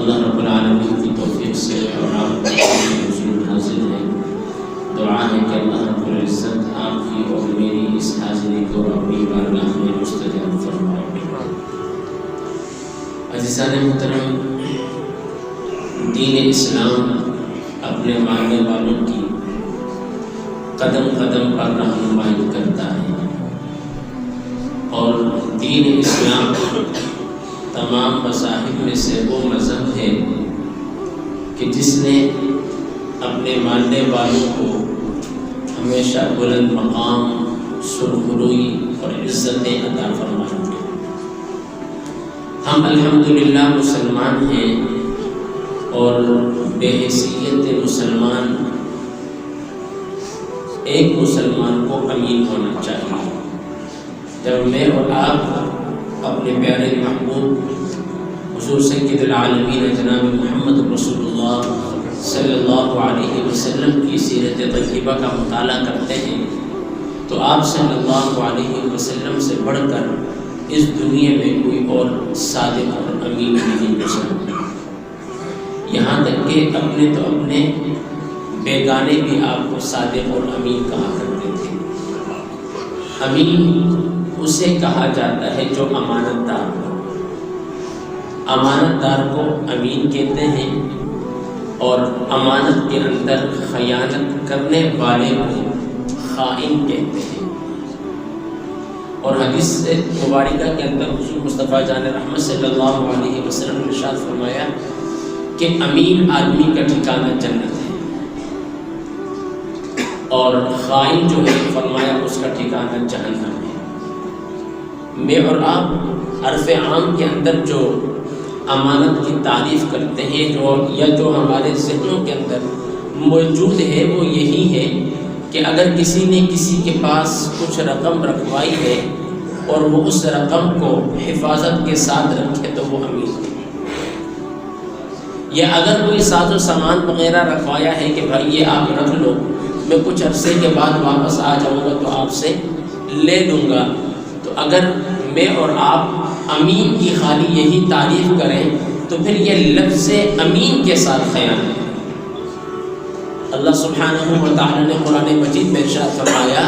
اللہ رب العالمین کی توفیق سے اور آپ کے حضور حاضر ہیں۔ دعا ہے کہ اللہ رب العزت آپ کی اور میری اس حاضری کو اپنی بارگاہ میں مستجاب فرمائے۔ عزیزان محترم، دین اسلام اپنے ماننے والوں کی قدم قدم پر رہنمائی کرتا ہے، اور دین اسلام تمام مذاہب میں سے وہ مذہب ہے کہ جس نے اپنے ماننے والوں کو ہمیشہ بلند مقام، سرخروئی اور عزتیں عطا فرمائی۔ ہم الحمدللہ مسلمان ہیں، اور بے حیثیت مسلمان ایک مسلمان کو امین ہونا چاہیے۔ جب میں اور آپ اپنے پیارے محبوب حضور سید العالمین جناب محمد رسول اللہ صلی اللہ علیہ وسلم کی سیرت طیبہ کا مطالعہ کرتے ہیں تو آپ صلی اللہ علیہ وسلم سے بڑھ کر اس دنیا میں کوئی اور صادق اور امین نہیں گزرا۔ یہاں تک کہ اپنے تو اپنے بیگانے بھی آپ کو صادق اور امین کہا کرتے تھے۔ امین اسے کہا جاتا ہے جو امانت دار ہو، امانت دار کو امین کہتے ہیں، اور امانت کے اندر خیانت کرنے والے کو خائن کہتے ہیں۔ اور حدیث مبارکہ کے اندر حضور مصطفیٰ جان رحمت صلی اللہ علیہ وسلم نے ارشاد فرمایا کہ امین آدمی کا ٹھکانہ جنت ہے، اور خائن جو ہے فرمایا اس کا ٹھکانہ جہنم ہے۔ میں اور آپ عرف عام کے اندر جو امانت کی تعریف کرتے ہیں جو ہمارے ذہنوں کے اندر موجود ہے وہ یہی ہے کہ اگر کسی نے کسی کے پاس کچھ رقم رکھوائی ہے اور وہ اس رقم کو حفاظت کے ساتھ رکھے تو وہ امین ہے، یا اگر کوئی ساز و سامان وغیرہ رکھوایا ہے کہ بھائی یہ آپ رکھ لو، میں کچھ عرصے کے بعد واپس آ جاؤں گا تو آپ سے لے لوں گا، تو اگر میں اور آپ امین کی خالی یہی تعریف کریں تو پھر یہ لفظ امین کے ساتھ خیانت ہے۔ اللہ سبحانہ و تعالی نے قرآن مجید میں ارشاد فرمایا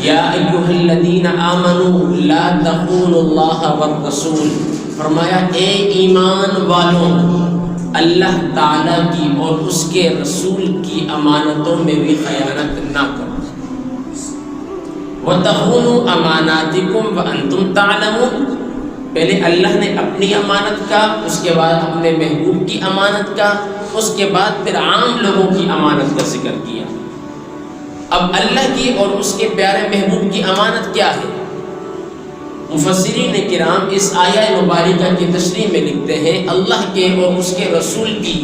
یا ایھا الذین آمنوا لا تخونوا اللہ والرسول، فرمایا اے ایمان والوں، اللہ تعالیٰ کی اور اس کے رسول کی امانتوں میں بھی خیانت نہ کرو۔ وَتَخُونُوا أَمَانَاتِكُمْ وَأَنْتُمْ تَعْلَمُونَ، پہلے اللہ نے اپنی امانت کا، اس کے بعد اپنے محبوب کی امانت کا، اس کے بعد پھر عام لوگوں کی امانت کا ذکر کیا۔ اب اللہ کی اور اس کے پیارے محبوب کی امانت کیا ہے؟ مفسرین کرام اس آیہ مبارکہ کی تشریح میں لکھتے ہیں اللہ کے اور اس کے رسول کی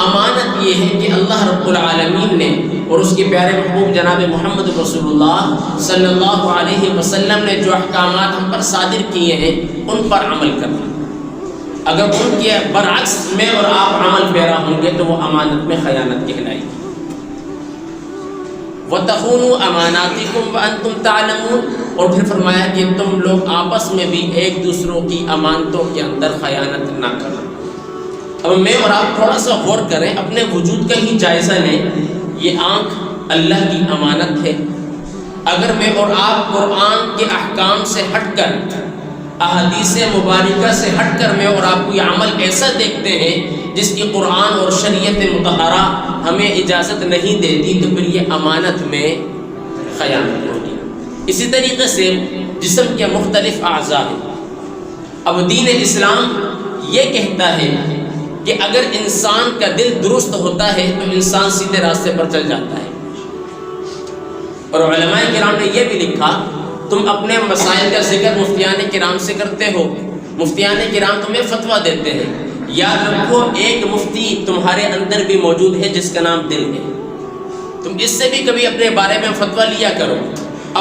امانت یہ ہے کہ اللہ رب العالمین نے اور اس کے پیارے محبوب جناب محمد رسول اللہ صلی اللہ علیہ وسلم نے جو احکامات ہم پر صادر کیے ہیں ان پر عمل کرنا۔ اگر ان کے برعکس میں اور آپ عمل پیرا ہوں گے تو وہ امانت میں خیانت کہلائے گی۔ وَتَخُونُوا أَمَانَاتِكُمْ وَأَنْتُمْ تَعْلَمُونَ، اور پھر فرمایا کہ تم لوگ آپس میں بھی ایک دوسروں کی امانتوں کے اندر خیانت نہ کرنا۔ اب میں اور آپ تھوڑا سا غور کریں، اپنے وجود کا ہی جائزہ لیں۔ یہ آنکھ اللہ کی امانت ہے، اگر میں اور آپ قرآن کے احکام سے ہٹ کر، احادیث مبارکہ سے ہٹ کر میں اور آپ کوئی عمل ایسا دیکھتے ہیں جس کی قرآن اور شریعت مطہرہ ہمیں اجازت نہیں دیتی تو پھر یہ امانت میں خیانت ہوگی۔ اسی طریقے سے جسم کے مختلف اعضاء ہیں۔ اب دین اسلام یہ کہتا ہے کہ اگر انسان کا دل درست ہوتا ہے تو انسان سیدھے راستے پر چل جاتا ہے، اور علماء کرام نے یہ بھی لکھا تم اپنے مسائل کا ذکر مفتیان کرام سے کرتے ہو، مفتیان کرام تمہیں فتویٰ دیتے ہیں، یاد رکھو ایک مفتی تمہارے اندر بھی موجود ہے جس کا نام دل ہے۔ تم اس سے بھی کبھی اپنے بارے میں فتویٰ لیا کرو،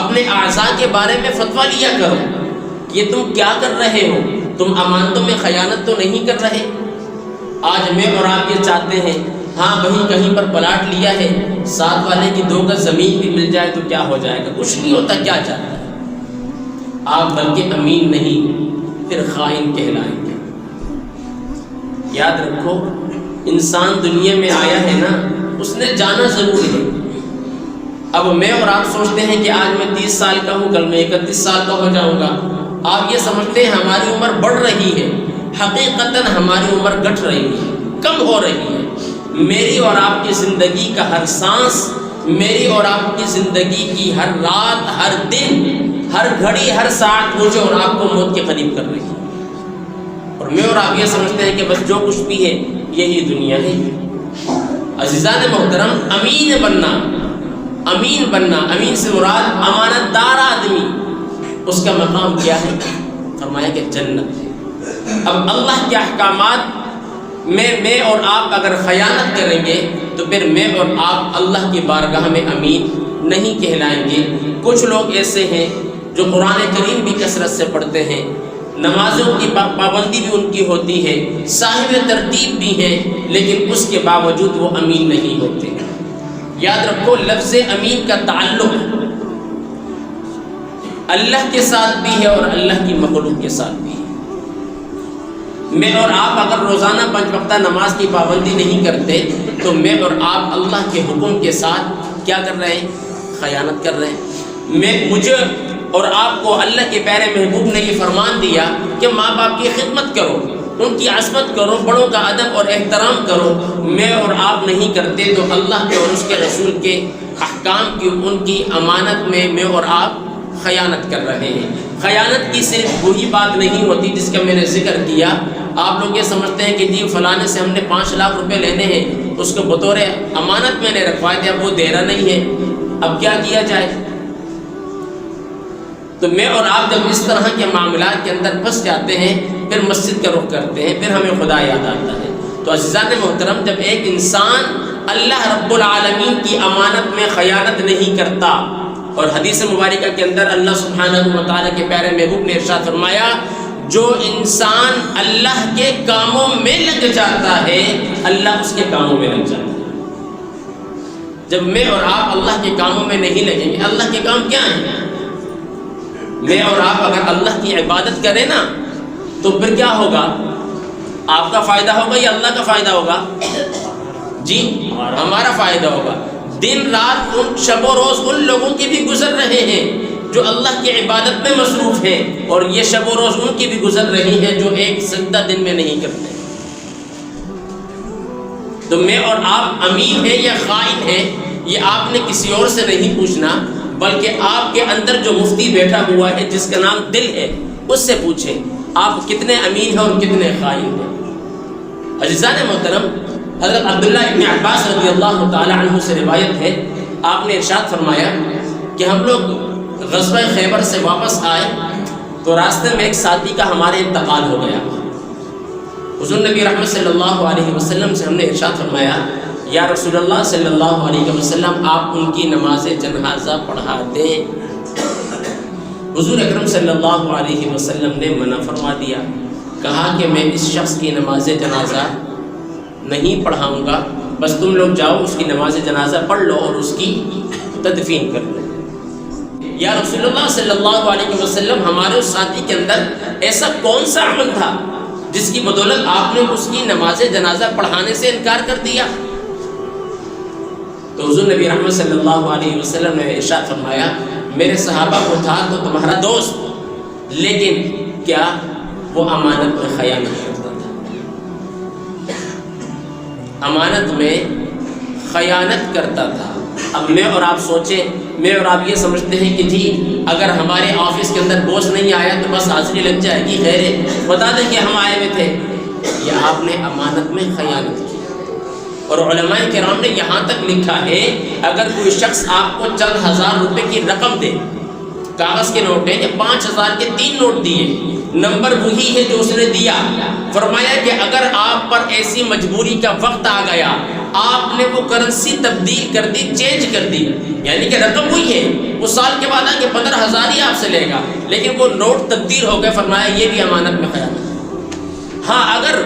اپنے اعضاء کے بارے میں فتویٰ لیا کرو کہ یہ تم کیا کر رہے ہو، تم امانتوں میں خیانت تو نہیں کر رہے۔ آج میں اور آپ یہ چاہتے ہیں ہاں بھئی کہیں پر پلاٹ لیا ہے، ساتھ والے کی 2 گز زمین بھی مل جائے تو کیا ہو جائے گا، کچھ نہیں ہوتا، کیا چاہتا ہے آپ، بلکہ امین نہیں پھر خائن کہلائیں گے۔ یاد رکھو انسان دنیا میں آیا ہے نا، اس نے جانا ضرور ہے۔ اب میں اور آپ سوچتے ہیں کہ آج میں 30 سال کا ہوں، کل میں 31 سال کا ہو جاؤں گا۔ آپ یہ سمجھتے ہیں ہماری عمر بڑھ رہی ہے، حقیقتاً ہماری عمر گھٹ رہی ہے، کم ہو رہی ہے۔ میری اور آپ کی زندگی کا ہر سانس، میری اور آپ کی زندگی کی ہر رات، ہر دن، ہر گھڑی، ہر ساعت مجھے اور آپ کو موت کے قریب کر رہی ہے، اور میں اور آپ یہ سمجھتے ہیں کہ بس جو کچھ بھی ہے یہی دنیا ہے۔ عزیزان محترم، امین بننا، امین بننا، امین سے مراد امانت دار آدمی، اس کا مقام کیا ہے؟ فرمایا کہ جنت ہے۔ اب اللہ کے احکامات میں اور آپ اگر خیانت کریں گے تو پھر میں اور آپ اللہ کی بارگاہ میں امین نہیں کہلائیں گے۔ کچھ لوگ ایسے ہیں جو قرآن کریم بھی کثرت سے پڑھتے ہیں، نمازوں کی پابندی بھی ان کی ہوتی ہے، صاحب ترتیب بھی ہیں، لیکن اس کے باوجود وہ امین نہیں ہوتے۔ یاد رکھو لفظ امین کا تعلق اللہ کے ساتھ بھی ہے اور اللہ کی مخلوق کے ساتھ بھی ہے۔ میں اور آپ اگر روزانہ 5 وقتہ نماز کی پابندی نہیں کرتے تو میں اور آپ اللہ کے حکم کے ساتھ کیا کر رہے ہیں؟ خیانت کر رہے ہیں۔ مجھے اور آپ کو اللہ کے پیارے محبوب نے یہ فرمان دیا کہ ماں باپ کی خدمت کرو، ان کی عظمت کرو، بڑوں کا ادب اور احترام کرو۔ میں اور آپ نہیں کرتے تو اللہ کے اور اس کے رسول کے احکام کی، ان کی امانت میں اور آپ خیانت کر رہے ہیں۔ خیانت کی صرف وہی بات نہیں ہوتی جس کا میں نے ذکر کیا۔ آپ لوگ یہ سمجھتے ہیں کہ جی فلانے سے ہم نے 5 لاکھ روپے لینے ہیں، اس کو بطور امانت میں نے رکھوائے تھے، اب وہ دے رہا نہیں ہے، اب کیا کیا جائے؟ تو میں اور آپ جب اس طرح کے معاملات کے اندر پھنس جاتے ہیں، پھر مسجد کا رخ کرتے ہیں، پھر ہمیں خدا یاد آتا ہے۔ تو عزیزان محترم، جب ایک انسان اللہ رب العالمین کی امانت میں خیانت نہیں کرتا، اور حدیث مبارکہ کے اندر اللہ سبحانہ و تعالیٰ کے پیارے محبوب نے ارشاد فرمایا، جو انسان اللہ کے کاموں میں لگ جاتا ہے اللہ اس کے کاموں میں لگ جاتا ہے۔ جب میں اور آپ اللہ کے کاموں میں نہیں لگیں گے، اللہ کے کام کیا ہیں؟ میں اور آپ اگر اللہ کی عبادت کریں نا تو پھر کیا ہوگا؟ آپ کا فائدہ ہوگا یا اللہ کا فائدہ ہوگا؟ جی ہمارا فائدہ ہوگا۔ دن رات شب و روز ان لوگوں کے بھی گزر رہے ہیں جو اللہ کی عبادت میں مصروف ہیں، اور یہ شب و روز ان کی بھی گزر رہی ہے جو ایک سجدہ دن میں نہیں کرتے۔ تو میں اور آپ امین ہیں یا خائن ہیں، یہ آپ نے کسی اور سے نہیں پوچھنا، بلکہ آپ کے اندر جو مفتی بیٹھا ہوا ہے جس کا نام دل ہے اس سے پوچھیں آپ کتنے امین ہیں اور کتنے خائن ہیں۔ عزیزان محترم، حضرت عبداللہ ابن عباس رضی اللہ تعالی عنہ سے روایت ہے، آپ نے ارشاد فرمایا کہ ہم لوگ غزوہ خیبر سے واپس آئے تو راستے میں ایک ساتھی کا ہمارے انتقال ہو گیا۔ حضور نبی رحمت صلی اللہ علیہ وسلم سے ہم نے ارشاد فرمایا، یا رسول اللہ صلی اللہ علیہ وسلم آپ ان کی نماز جنازہ پڑھا دیں۔ حضور اکرم صلی اللہ علیہ وسلم نے منع فرما دیا، کہا کہ میں اس شخص کی نماز جنازہ نہیں پڑھاؤں گا، بس تم لوگ جاؤ اس کی نماز جنازہ پڑھ لو اور اس کی تدفین کر لو۔ یا رسول اللہ صلی اللہ علیہ وسلم، ہمارے اس ساتھی کے اندر ایسا کون سا عمل تھا جس کی بدولت آپ نے اس کی نماز جنازہ پڑھانے سے انکار کر دیا؟ تو حضور نبی رحمت صلی اللہ علیہ وسلم نے ارشاد فرمایا، میرے صحابہ کو تھا تو تمہارا دوست، لیکن کیا وہ امانت میں خیانت کرتا تھا، امانت میں خیانت کرتا تھا۔ اب میں اور آپ سوچیں، میں اور آپ یہ سمجھتے ہیں کہ جی اگر ہمارے آفس کے اندر بوس نہیں آیا تو بس حاضری لگ جائے گی، خیر بتا دیں کہ ہم آئے ہوئے تھے۔ یہ آپ نے امانت میں خیانت کی، اور علماء کرام نے یہاں تک لکھا ہے اگر کوئی شخص آپ کو چند ہزار روپے کی رقم دے، کاغذ کے نوٹ ہیں، 5000 کے 3 نوٹ دیے، نمبر وہی ہے جو اس نے دیا، فرمایا کہ اگر آپ پر ایسی مجبوری کا وقت آ گیا، آپ نے وہ کرنسی تبدیل کر دی، چینج کر دی، یعنی کہ رقم وہی ہے، وہ سال کے بعد آگے 15000 ہی آپ سے لے گا، لیکن وہ نوٹ تبدیل ہو گئے، فرمایا یہ بھی امانت میں خیانت۔ ہاں اگر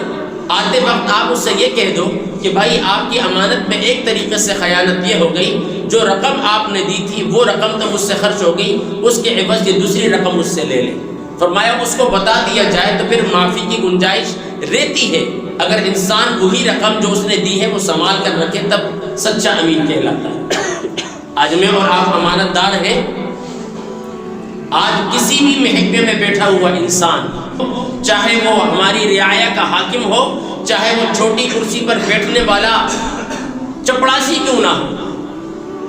آتے وقت آپ اس سے یہ کہہ دو کہ بھائی آپ کی امانت میں ایک طریقے سے خیانت یہ ہو گئی، جو رقم آپ نے دی تھی وہ رقم تو مجھ سے خرچ ہو گئی، اس کے عوض یہ دوسری رقم مجھ سے لے لیں، فرمایا اس کو بتا دیا جائے تو پھر معافی کی گنجائش رہتی ہے، اگر انسان وہی رقم جو اس نے دی ہے وہ سنبھال کر رکھے تب سچا امین کہلاتا ہے۔ آج میں اور آپ امانت دار ہیں۔ آج کسی بھی محکمے میں بیٹھا ہوا انسان، چاہے وہ ہماری رعایا کا حاکم ہو، چاہے وہ چھوٹی کرسی پر بیٹھنے والا چپڑاسی کیوں نہ ہو،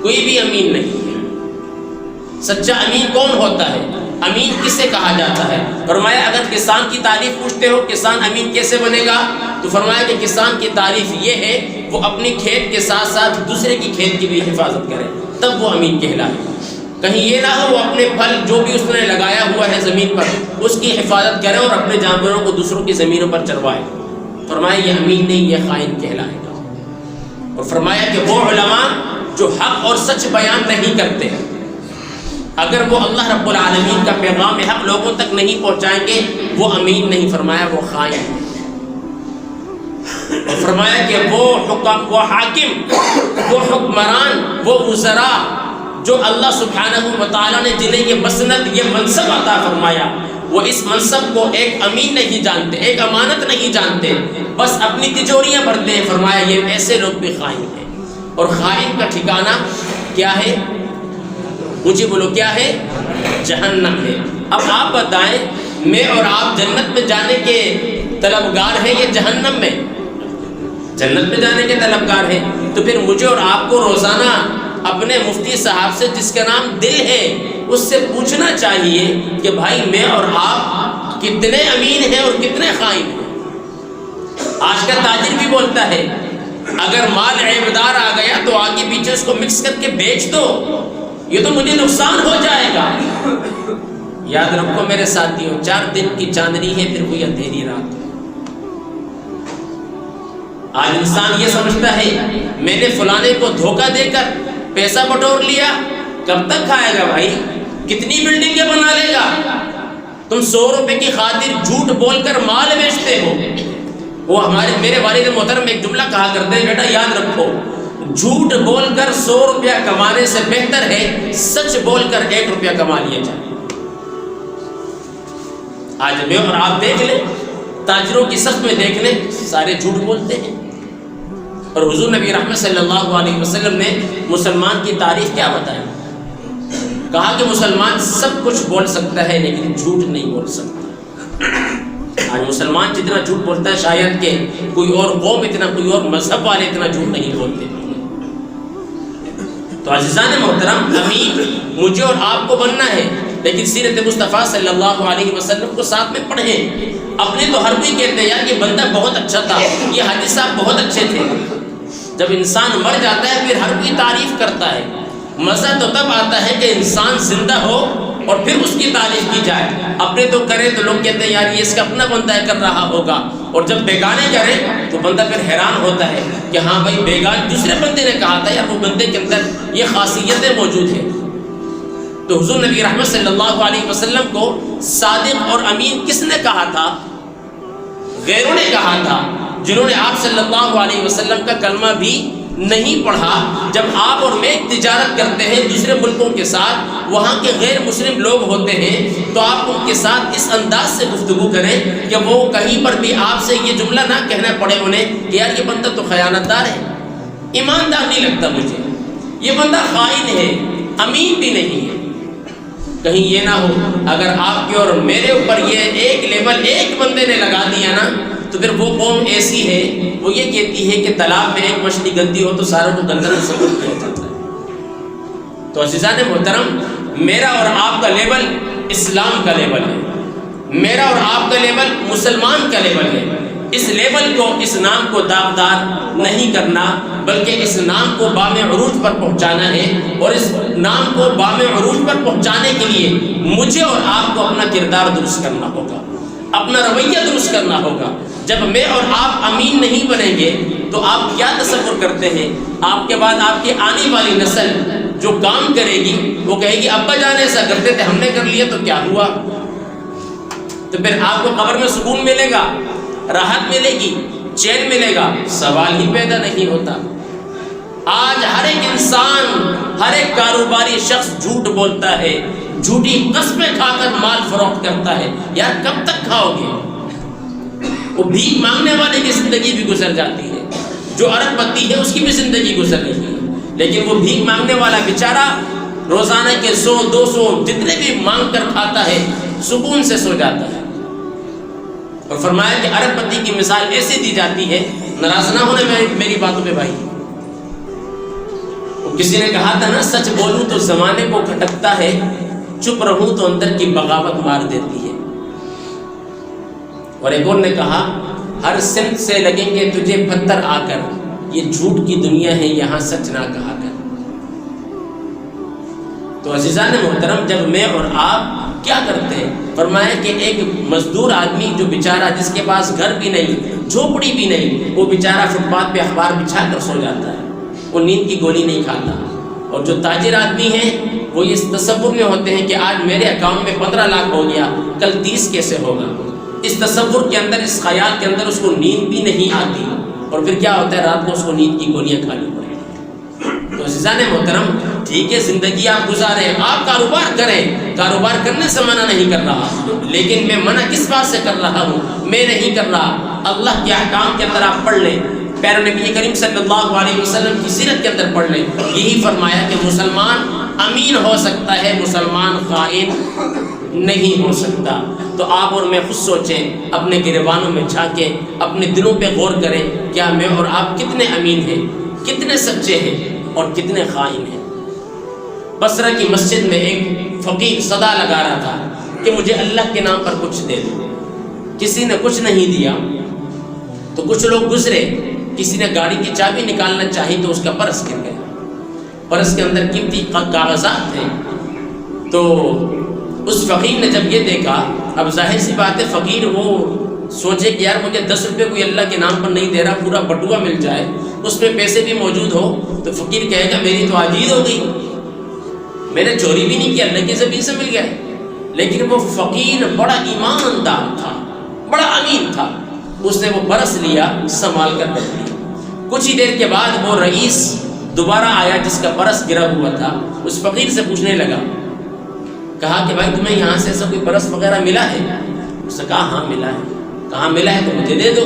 کوئی بھی امین نہیں ہے۔ سچا امین کون ہوتا ہے؟ امین کسے کہا جاتا ہے؟ فرمایا اگر کسان کی تعریف پوچھتے ہو کسان امین کیسے بنے گا، تو فرمایا کہ کسان کی تعریف یہ ہے وہ اپنی کھیت کے ساتھ ساتھ دوسرے کی کھیت کی بھی حفاظت کرے، تب وہ امین کہلائے۔ کہیں یہ نہ ہو وہ اپنے پھل جو بھی اس نے لگایا ہوا ہے زمین پر اس کی حفاظت کرے اور اپنے جانوروں کو دوسروں کی زمینوں پر چروائے۔ فرمایا یہ امین نہیں، یہ خائن کہلائے گا۔ اور فرمایا کہ وہ علماء جو حق اور سچ بیان نہیں کرتے، اگر وہ اللہ رب العالمین کا پیغام حق لوگوں تک نہیں پہنچائیں گے وہ امین نہیں، فرمایا وہ خائن ہے۔ اور فرمایا کہ وہ حاکم، وہ حکمران، وہ وزراء جو اللہ سبحانہ و تعالیٰ نے جنہیں یہ مسند، یہ منصب عطا فرمایا، وہ اس منصب کو ایک امین نہیں جانتے، ایک امانت نہیں جانتے، بس اپنی تجوریاں بھرتے ہیں۔ فرمایا یہ ایسے لوگ بھی خائن ہیں، اور خائن کا ٹھکانہ کیا ہے؟ مجھے بولو کیا ہے؟ جہنم ہے۔ اب آپ بتائیں میں اور آپ جنت میں جانے کے طلبگار ہیں یا جہنم میں؟ جنت میں جانے کے طلبگار ہیں، تو پھر مجھے اور آپ کو روزانہ اپنے مفتی صاحب سے جس کا نام دل ہے اس سے پوچھنا چاہیے کہ بھائی میں اور آپ کتنے امین ہیں اور کتنے خائن ہیں۔ آج کا تاجر بھی بولتا ہے اگر مال عیبدار آ گیا تو آگے پیچھے اس کو مکس کر کے بیچ دو، یہ تو مجھے نقصان ہو جائے گا۔ یاد رکھو میرے ساتھیوں، 4 دن کی چاندنی ہے پھر کوئی اندھیری رات۔ آج انسان یہ سمجھتا ہے میں نے فلانے کو دھوکہ دے کر پیسہ بٹور لیا، کب تک کھائے گا بھائی؟ کتنی بلڈنگیں بنا لے گا؟ تم 100 روپے کی خاطر جھوٹ بول کر مال بیچتے ہو۔ وہ میرے والد محترم ایک جملہ کہا کرتے ہیں، بیٹا یاد رکھو جھوٹ بول کر 100 روپیہ کمانے سے بہتر ہے سچ بول کر 1 روپیہ کما لیا جائے۔ آج میں اور آپ دیکھ لیں، تاجروں کی صف میں دیکھ لیں، سارے جھوٹ بولتے ہیں۔ اور حضور نبی رحمت صلی اللہ علیہ وسلم نے مسلمان کی تعریف کیا بتائی؟ کہا کہ مسلمان سب کچھ بول سکتا ہے لیکن جھوٹ نہیں بول سکتا۔ آج مسلمان جتنا جھوٹ بولتا ہے شاید کہ کوئی اور قوم اتنا، کوئی اور مذہب والے اتنا جھوٹ نہیں بولتے۔ تو عزیزان محترم، امین مجھے اور آپ کو بننا ہے، لیکن سیرت مصطفیٰ صلی اللہ علیہ وسلم کو ساتھ میں پڑھیں۔ اپنے تو ہر کوئی کہتے ہیں یار یہ بندہ بہت اچھا تھا، یہ حاجی صاحب بہت اچھے تھے۔ جب انسان مر جاتا ہے پھر ہر کوئی تعریف کرتا ہے۔ مزہ تو تب آتا ہے کہ انسان زندہ ہو اور پھر اس کی تعریف کی جائے۔ اپنے تو کرے تو لوگ کہتے ہیں یار یہ اس کا اپنا بندہ ہے کر رہا ہوگا، اور جب بیگانے کرے تو بندہ پھر حیران ہوتا ہے کہ ہاں بھائی بیگان دوسرے بندے نے کہا تھا یار وہ بندے کے اندر یہ خاصیتیں موجود ہیں۔ تو حضور نبی رحمت صلی اللہ علیہ وسلم کو صادق اور امین کس نے کہا تھا؟ غیروں نے کہا تھا، جنہوں نے آپ صلی اللہ علیہ وسلم کا کلمہ بھی نہیں پڑھا۔ جب آپ اور میں تجارت کرتے ہیں دوسرے ملکوں کے ساتھ، وہاں کے غیر مسلم لوگ ہوتے ہیں، تو آپ ان کے ساتھ اس انداز سے گفتگو کریں کہ وہ کہیں پر بھی آپ سے یہ جملہ نہ کہنا پڑے انہیں کہ یار یہ بندہ تو خیانت دار ہے، ایماندار نہیں لگتا مجھے، یہ بندہ خائن ہے، امین بھی نہیں ہے۔ کہیں یہ نہ ہو اگر آپ کے اور میرے اوپر یہ ایک لیبل ایک بندے نے لگا دیا نا، تو پھر وہ قوم ایسی ہے وہ یہ کہتی ہے کہ تالاب میں ایک مچھلی گندی ہو تو ساروں کو گندا سبب کیا جاتا ہے۔ تو عزیزان محترم، میرا اور آپ کا لیبل اسلام کا لیبل ہے، میرا اور آپ کا لیبل مسلمان کا لیبل ہے۔ اس لیبل کو، اس نام کو داغدار نہیں کرنا، بلکہ اس نام کو بام عروج پر پہنچانا ہے، اور اس نام کو بام عروج پر پہنچانے کے لیے مجھے اور آپ کو اپنا کردار درست کرنا ہوگا، اپنا رویہ درست کرنا ہوگا۔ جب میں اور آپ امین نہیں بنیں گے تو آپ کیا تصور کرتے ہیں آپ کے بعد آپ کی آنے والی نسل جو کام کرے گی وہ کہے گی ابا جان ایسا کرتے تھے ہم نے کر لیا تو کیا ہوا؟ تو پھر آپ کو قبر میں سکون ملے گا، راحت ملے گی، چین ملے گا؟ سوال ہی پیدا نہیں ہوتا۔ آج ہر ایک انسان، ہر ایک کاروباری شخص جھوٹ بولتا ہے، جھوٹی قسمیں کھا کر مال فروخت کرتا ہے۔ یار کب تک کھاؤ گے؟ وہ بھیک مانگنے والے کی زندگی بھی گزر جاتی ہے، جو ارب پتی ہے اس کی بھی زندگی گزر رہی ہے، لیکن وہ بھیک مانگنے والا بیچارہ روزانہ کے 100-200 جتنے بھی مانگ کر کھاتا ہے سکون سے سو جاتا ہے۔ اور فرمایا کہ ارب پتی کی مثال ایسے دی جاتی ہے، ناراض نہ ہونے میری باتوں پہ بھائی، کسی نے کہا تھا نا سچ بولوں تو زمانے کو کھٹکتا ہے، چپ رہوں تو اندر کی بغاوت مار دیتی ہے۔ اور ایک اور نے کہا ہر سمت سے لگیں گے تجھے پتھر آ کر، یہ جھوٹ کی دنیا ہے یہاں سچ نہ کہا کر۔ تو عزیزان محترم، جب میں اور آپ کیا کرتے ہیں، فرمایا کہ ایک مزدور آدمی جو بیچارہ جس کے پاس گھر بھی نہیں، جھوپڑی بھی نہیں، وہ بیچارہ فٹ پاتھ پہ اخبار بچھا کر سو جاتا ہے، وہ نیند کی گولی نہیں کھاتا۔ اور جو تاجر آدمی ہیں وہ اس تصور میں ہوتے ہیں کہ آج میرے اکاؤنٹ میں 15 لاکھ ہو گیا، کل 30 کیسے ہوگا، اس تصور کے اندر، اس خیال کے اندر اس کو نیند بھی نہیں آتی، اور پھر کیا ہوتا ہے، رات کو اس کو نیند کی گولیاں کھانی پڑتی ہیں۔ تو عزیزان محترم، ٹھیک ہے زندگی آپ گزاریں، آپ کاروبار کریں، کاروبار کرنے سے منع نہیں کر رہا، لیکن میں منع کس بات سے کر رہا ہوں، میں نہیں کر رہا، اللہ کے احکام کے اندر آپ پڑھ لیں، پیارے نبی کریم صلی اللہ علیہ وسلم کی سیرت کے اندر پڑھ لیں، یہی فرمایا کہ مسلمان امین ہو سکتا ہے، مسلمان خائن نہیں ہو سکتا۔ تو آپ اور میں خود سوچیں، اپنے گریبانوں میں جھانکیں، اپنے دلوں پہ غور کریں، کیا میں اور آپ کتنے امین ہیں، کتنے سچے ہیں اور کتنے خائن ہیں۔ بصرہ کی مسجد میں ایک فقیر صدا لگا رہا تھا کہ مجھے اللہ کے نام پر کچھ دے دو، کسی نے کچھ نہیں دیا، تو کچھ لوگ گزرے، کسی نے گاڑی کی چابی نکالنا چاہی تو اس کا پرس گر گیا، پرس کے اندر قیمتی کاغذات تھے۔ تو اس فقیر نے جب یہ دیکھا، اب ظاہر سی بات ہے فقیر وہ سوچے کہ یار مجھے 10 روپے کوئی اللہ کے نام پر نہیں دے رہا، پورا بٹوا مل جائے، اس میں پیسے بھی موجود ہو، تو فقیر کہے گا میری تو عاجز ہو گئی، میں نے چوری بھی نہیں کیا، اللہ کی زمین سے مل گیا۔ لیکن وہ فقیر بڑا ایماندار تھا، بڑا امین تھا، اس نے وہ پرس لیا، سنبھال کر رکھ لیا۔ کچھ ہی دیر کے بعد وہ رئیس دوبارہ آیا جس کا پرس گرا ہوا تھا، اس فقیر سے پوچھنے لگا، کہا کہ بھائی تمہیں یہاں سے ایسا کوئی پرس وغیرہ ملا ہے؟ اس نے کہا ہاں ملا ہے۔ کہاں ملا ہے تو مجھے دے دو۔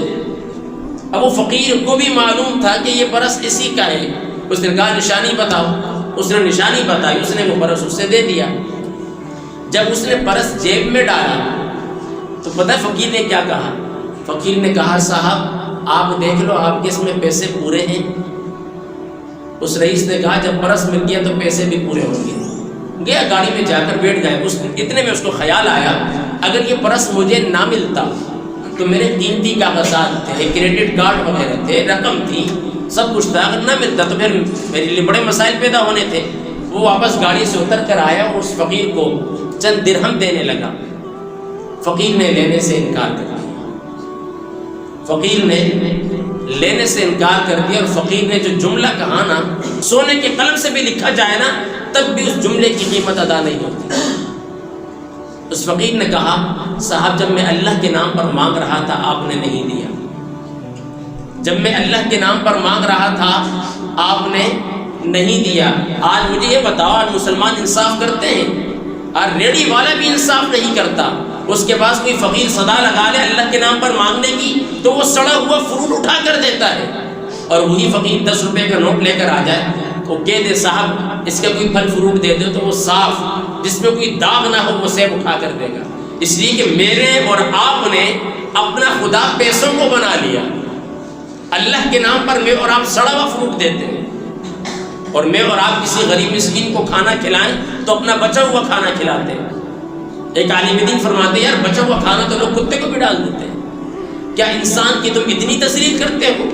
اب وہ فقیر کو بھی معلوم تھا کہ یہ پرس اسی کا ہے، اس نے کہا نشانی بتاؤ، اس نے نشانی بتائی، اس نے وہ پرس اس سے دے دیا۔ جب اس نے پرس جیب میں ڈالا تو پتہ ہے فقیر نے کیا کہا؟ فقیر نے کہا صاحب آپ دیکھ لو آپ کے اس میں پیسے پورے ہیں۔ اس رئیس نے کہا جب پرس مل گیا تو پیسے بھی پورے ہوں گے۔ گیا گاڑی میں جا کر بیٹھ گئے، اتنے میں اس کو خیال آیا اگر یہ پرس مجھے نہ ملتا تو میرے قیمتی کاغذات تھے، کریڈٹ کارڈ وغیرہ تھے، رقم تھی، سب کچھ تھا، اگر نہ ملتا تو پھر میرے لیے بڑے مسائل پیدا ہونے تھے۔ وہ واپس گاڑی سے اتر کر آیا اور اس فقیر کو چند درہم دینے لگا۔ فقیر نے لینے سے انکار کر دیا، فقیر نے لینے سے انکار کر دیا، اور فقیر نے جو جملہ کہا نا، سونے کے قلم سے بھی لکھا جائے نا تب بھی اس جملے کی قیمت ادا نہیں ہوتی۔ اس فقیر نے کہا صاحب جب میں اللہ کے نام پر مانگ رہا تھا آپ نے نہیں دیا، جب میں اللہ کے نام پر مانگ رہا تھا آپ نے نہیں دیا۔ آج مجھے یہ بتاؤ آج مسلمان انصاف کرتے ہیں؟ آج ریڑھی والا بھی انصاف نہیں کرتا، اس کے پاس کوئی فقیر صدا لگا لے اللہ کے نام پر مانگنے کی تو وہ سڑا ہوا فروٹ اٹھا کر دیتا ہے، اور وہی فقیر 10 روپے کا نوٹ لے کر آ جائے تو کہہ دے صاحب اس کا کوئی پھل فروٹ دے دو، تو وہ صاف جس میں کوئی داغ نہ ہو وہ سیب اٹھا کر دے گا۔ اس لیے کہ میرے اور آپ نے اپنا خدا پیسوں کو بنا لیا، اللہ کے نام پر میں اور آپ سڑا ہوا فروٹ دیتے ہیں، اور میں اور آپ کسی غریب مسکین کو کھانا کھلائیں تو اپنا بچا ہوا کھانا کھلاتے ہیں۔ ایک عالم دین فرماتے ہیں یار بچا ہوا کھانا تو لوگ کتے کو بھی ڈال دیتے ہیں، کیا انسان کی تم اتنی تذلیل کرتے ہو؟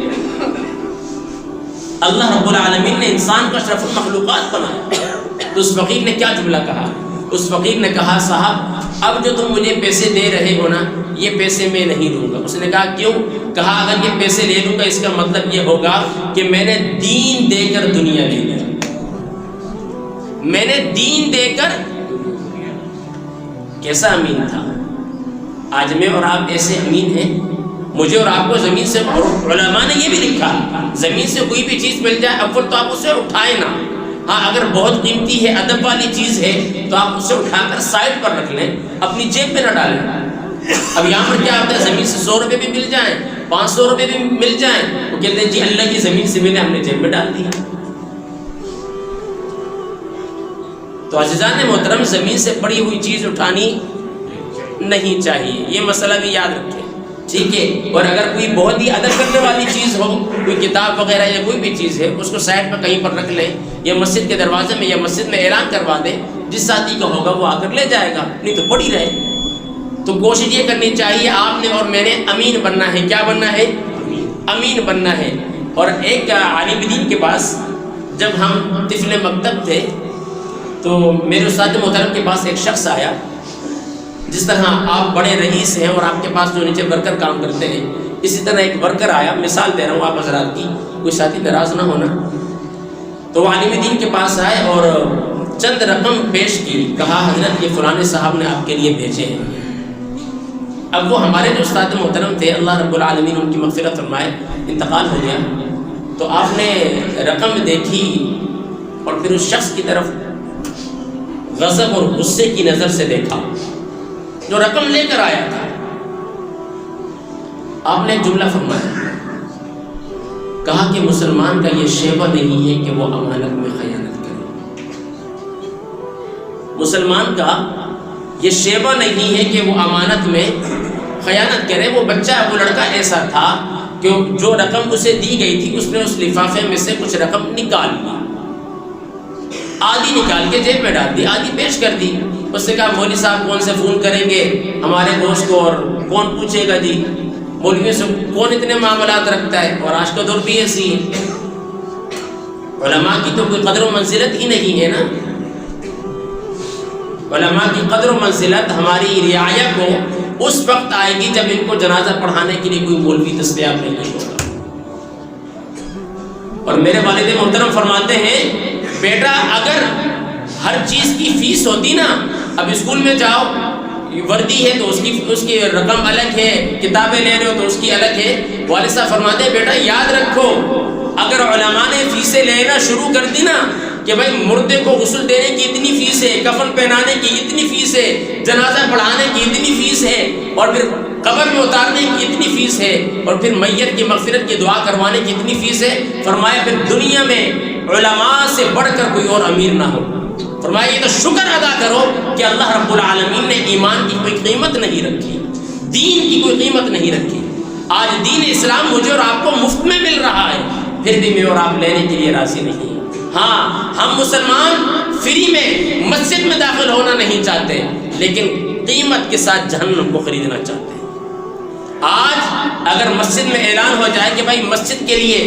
اللہ رب العالمین نے انسان کو اشرف المخلوقات بنایا۔ تو اس فقیر نے کیا جملہ کہا؟ اس فقیر نے کہا صاحب اب جو تم مجھے پیسے دے رہے ہو نا یہ پیسے میں نہیں دوں گا۔ اس نے کہا کیوں؟ کہا اگر یہ پیسے لے لوں گا اس کا مطلب یہ ہوگا کہ میں نے دین دے کر دنیا لے لی، میں نے دین دے کر۔ کیسا امین تھا؟ آج میں اور آپ ایسے امین ہیں؟ مجھے اور آپ کو زمین سے، علماء نے یہ بھی لکھا زمین سے کوئی بھی چیز مل جائے اول تو آپ اسے اٹھائیں نا، ہاں اگر بہت قیمتی ہے ادب والی چیز ہے تو آپ اسے اٹھا کر سائڈ پر رکھ لیں، اپنی جیب میں نہ ڈالیں۔ اب یہاں پر کیا ہوتا ہے، زمین سے 100 روپے بھی مل جائیں، 500 روپے بھی مل جائیں، وہ کہتے ہیں جی اللہ کی زمین سے ملے، ہم نے جیب میں ڈال دیا۔ تو عزیزان محترم، زمین سے پڑی ہوئی چیز اٹھانی نہیں چاہیے، یہ مسئلہ بھی یاد رکھیں، ٹھیک ہے۔ اور اگر کوئی بہت ہی ادب کرنے والی چیز ہو، کوئی کتاب وغیرہ یا کوئی بھی چیز ہے، اس کو سائڈ پر کہیں پر رکھ لیں، یا مسجد کے دروازے میں یا مسجد میں اعلان کروا دیں، جس ساتھی کا ہوگا وہ آ کر لے جائے گا، نہیں تو پڑی رہے۔ تو کوشش یہ کرنی چاہیے، آپ نے اور میں نے امین بننا ہے۔ کیا بننا ہے؟ امین بننا ہے۔ اور ایک عالم دین کے پاس جب ہم طفل مکتب تھے تو میرے استاد محترم کے پاس ایک شخص آیا، جس طرح آپ بڑے رئیس ہیں اور آپ کے پاس جو نیچے ورکر کام کرتے ہیں، اسی طرح ایک ورکر آیا، مثال دے رہا ہوں آپ حضرات کی، کوئی ساتھی ناراض نہ ہونا۔ تو وہ عالم دین کے پاس آئے اور چند رقم پیش کی، کہا حضرت یہ فلانے صاحب نے آپ کے لیے بھیجے ہیں۔ اب وہ ہمارے جو استاد محترم تھے، اللہ رب العالمین ان کی مغفرت فرمائے، انتقال ہو گیا، تو آپ نے رقم دیکھی اور پھر اس شخص کی طرف غضب اور غصے کی نظر سے دیکھا جو رقم لے کر آیا تھا۔ آپ نے ایک جملہ فرمایا، کہا کہ مسلمان کا یہ شیوہ نہیں ہے کہ وہ امانت میں خیانت کرے۔ مسلمان کا یہ شیوہ نہیں ہے کہ وہ امانت میں خیانت کرے۔ وہ بچہ، وہ لڑکا ایسا تھا کہ جو رقم اسے دی گئی تھی، اس نے اس لفافے میں سے کچھ رقم نکال لی، آدھی نکال کے جیب میں ڈال دی، آدھی پیش کر دی۔ اس سے کہا مولوی صاحب کون سے فون کریں گے ہمارے دوست کو، اور کون پوچھے گا جی مولوی سے کون اتنے معاملات رکھتا ہے، اور آج کا دور بھی ایسی ہے، علماء کی تو کوئی قدر و منزلت ہی نہیں ہے نا۔ علماء کی قدر و منزلت ہماری رعایا کو اس وقت آئے گی جب ان کو جنازہ پڑھانے کے لیے کوئی مولوی دستیاب نہیں ہوگا۔ اور میرے والد محترم فرماتے ہیں، بیٹا اگر ہر چیز کی فیس ہوتی نا، اب اسکول میں جاؤ، وردی ہے تو اس کی رقم الگ ہے، کتابیں لے رہے ہو تو اس کی الگ ہے۔ والد صاحب فرماتے ہیں بیٹا یاد رکھو، اگر علماء نے فیسیں لینا شروع کر دی نا کہ بھائی مردے کو غسل دینے کی اتنی فیس ہے، کفن پہنانے کی اتنی فیس ہے، جنازہ پڑھانے کی اتنی فیس ہے، اور پھر قبر میں اتارنے کی اتنی فیس ہے، اور پھر میت کی مغفرت کی دعا کروانے کی اتنی فیس ہے، فرمایا پھر دنیا میں علماء سے بڑھ کر کوئی اور امیر نہ ہو۔ فرمایا یہ تو شکر ادا کرو کہ اللہ رب العالمین نے ایمان کی کوئی قیمت نہیں رکھی، دین کی کوئی قیمت نہیں رکھی۔ آج دین اسلام مجھے اور آپ کو مفت میں مل رہا ہے، پھر بھی میں اور آپ لینے کے لیے راضی نہیں ہیں۔ ہاں ہم مسلمان فری میں مسجد میں داخل ہونا نہیں چاہتے، لیکن قیمت کے ساتھ جہنم کو خریدنا چاہتے ہیں۔ آج اگر مسجد میں اعلان ہو جائے کہ بھائی مسجد کے لیے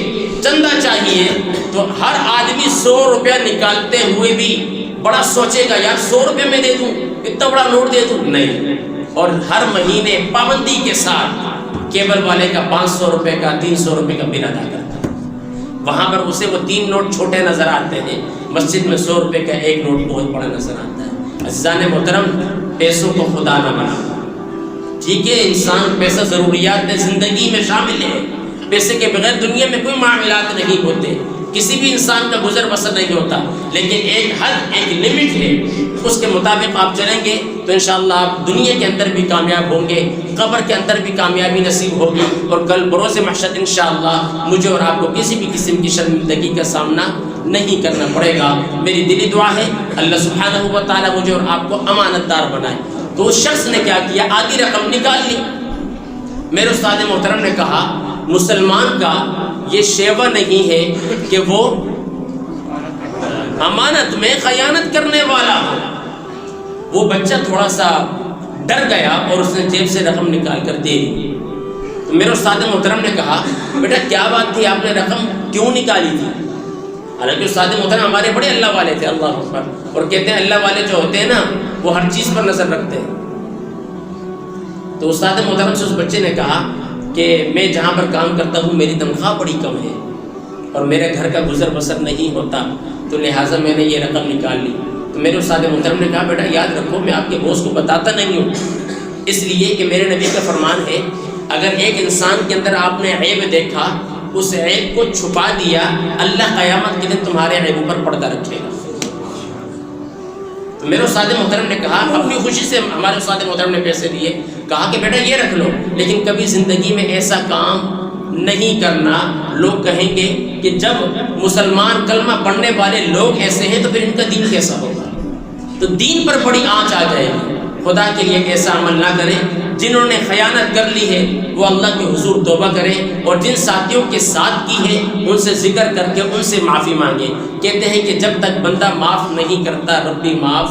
چندہ چاہیے، تو ہر آدمی 100 روپیہ نکالتے ہوئے بھی بڑا سوچے گا، یار 100 روپے میں دے دوں، اتنا بڑا نوٹ دے دوں، نہیں۔ اور ہر مہینے پابندی کے ساتھ کیبل والے کا 500 روپے کا 300 روپے کا بل ادا کرتا ہے، وہاں پر اسے وہ 3 نوٹ چھوٹے نظر آتے ہیں، مسجد میں 100 روپے کا ایک نوٹ بہت بڑا نظر آتا ہے۔ عزیزان محترم، پیسوں کو خدا نہ بنا، ٹھیک ہے، انسان پیسہ ضروریات زندگی میں شامل ہے، پیسے کے بغیر دنیا میں کوئی معاملات نہیں ہوتے، کسی بھی انسان کا گزر بسر نہیں ہوتا، لیکن ایک حد، ایک لمٹ ہے، اس کے مطابق آپ چلیں گے تو انشاءاللہ آپ دنیا کے اندر بھی کامیاب ہوں گے، قبر کے اندر بھی کامیابی نصیب ہوگی، اور کل بروز محشر انشاءاللہ مجھے اور آپ کو کسی بھی قسم کی شرمندگی کا سامنا نہیں کرنا پڑے گا۔ میری دلی دعا ہے اللہ سبحانہ و تعالیٰ مجھے اور آپ کو امانت دار بنائے۔ تو اس شخص نے کیا کیا، آدھی رقم نکال لی۔ میرے استاد محترم نے کہا مسلمان کا یہ شیوہ نہیں ہے کہ وہ امانت میں خیانت کرنے والا ہو۔ وہ بچہ تھوڑا سا ڈر گیا اور اس نے جیب سے رقم نکال کر دے دی۔ تو میرے استاد محترم نے کہا بیٹا کیا بات تھی، آپ نے رقم کیوں نکالی تھی؟ حالانکہ استاد محترم ہمارے بڑے اللہ والے تھے، اللہ اکبر، اور کہتے ہیں اللہ والے جو ہوتے ہیں نا وہ ہر چیز پر نظر رکھتے ہیں۔ تو استاد محترم سے اس بچے نے کہا کہ میں جہاں پر کام کرتا ہوں میری تنخواہ بڑی کم ہے اور میرے گھر کا گزر بسر نہیں ہوتا، تو لہٰذا میں نے یہ رقم نکال لی۔ تو میرے استاد محترم نے کہا بیٹا یاد رکھو میں آپ کے بوس کو بتاتا نہیں ہوں، اس لیے کہ میرے نبی کا فرمان ہے اگر ایک انسان کے اندر آپ نے عیب دیکھا، اس عیب کو چھپا دیا، اللہ قیامت کے دن تمہارے عیبوں پر پردہ رکھے گا۔ تو میرے استاد محترم نے کہا، اپنی خوشی سے ہمارے استاد محترم نے پیسے دیے، کہا کہ بیٹا یہ رکھ لو، لیکن کبھی زندگی میں ایسا کام نہیں کرنا لوگ کہیں گے کہ جب مسلمان کلمہ پڑھنے والے لوگ ایسے ہیں تو پھر ان کا دین کیسا ہوگا، تو دین پر بڑی آنچ آ جائے گی۔ خدا کے لیے ایسا عمل نہ کریں۔ جنہوں نے خیانت کر لی ہے وہ اللہ کے حضور توبہ کریں، اور جن ساتھیوں کے ساتھ کی ہے ان سے ذکر کر کے ان سے معافی مانگیں۔ کہتے ہیں کہ جب تک بندہ معاف نہیں کرتا ربی معاف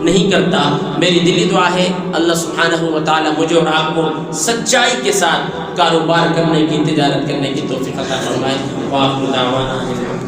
نہیں کرتا۔ میری دلی دعا ہے اللہ سبحانہ و تعالی مجھے اور آپ کو سچائی کے ساتھ کاروبار کرنے کی، تجارت کرنے کی توفیق عطا فرمائے۔ وآخر دعوانا